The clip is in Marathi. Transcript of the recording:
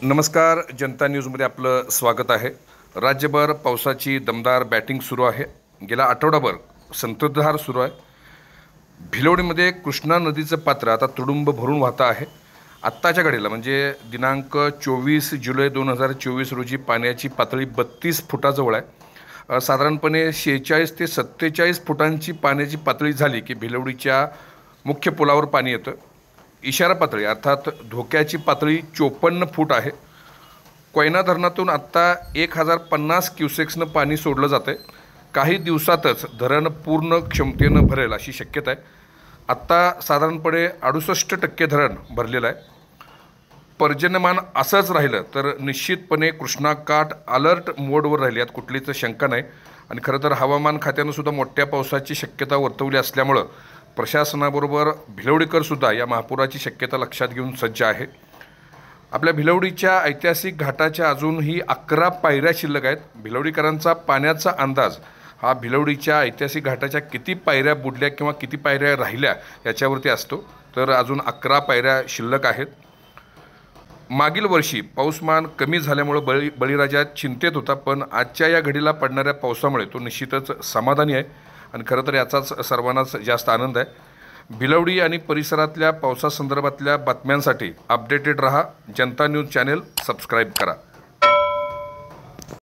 नमस्कार, जनता न्यूजमध्ये आपलं स्वागत आहे। राज्यभर पावसाची दमदार बॅटिंग सुरू आहे। गेला आठवडाभर संततधार सुरू आहे। भिलवडीमध्ये कृष्णा नदीचं पात्र आता तुडुंब भरून वाहतं आहे। आत्ताच्या घडीला म्हणजे दिनांक 24 जुलै 2024 रोजी पाण्याची पातळी 32 फुटाजवळ आहे। साधारणपणे 46 ते 47 फुटांची पाण्याची पातळी झाली की भिलवडीच्या मुख्य पुलावर पाणी येतं। इशारा पातळी अर्थात धोक्याची पातळी 54 फूट आहे। कोयना धरणातून आत्ता 1050 क्युसेक्सनं पाणी सोडलं जातं आहे। काही दिवसातच धरण पूर्ण क्षमतेनं भरेल अशी शक्यता आहे। आत्ता साधारणपणे 68% धरण भरलेलं आहे। पर्जन्यमान असंच राहिलं तर निश्चितपणे कृष्णाकाठ अलर्ट मोडवर राहिली, यात कुठलीच शंका नाही। आणि खरं तर हवामान खात्यानं सुद्धा मोठ्या पावसाची शक्यता वर्तवली असल्यामुळं प्रशासनाबरोबर भिलवडीकरसुद्धा या महापुराची शक्यता लक्षात घेऊन सज्ज आहे। आपल्या भिलवडीच्या ऐतिहासिक घाटाच्या अजूनही 11 पायऱ्या शिल्लक आहेत। भिलवडीकरांचा पाण्याचा अंदाज हा भिलवडीच्या ऐतिहासिक घाटाच्या किती पायऱ्या बुडल्या किंवा किती पायऱ्या राहिल्या याच्यावरती असतो। तर अजून 11 पायऱ्या शिल्लक आहेत। मागील वर्षी पाऊसमान कमी झाल्यामुळे बळीराजा चिंतेत होता, पण आजच्या या घडीला पडणाऱ्या पावसामुळे तो निश्चितच समाधानी आहे। आणि खरं तर याचाच सर्वांनाच जास्त आनंद आहे। भिलवडी आणि परिसरातल्या पावसासंदर्भातल्या बातम्यांसाठी अपडेटेड रहा। जनता न्यूज चॅनेल सबस्क्राईब करा।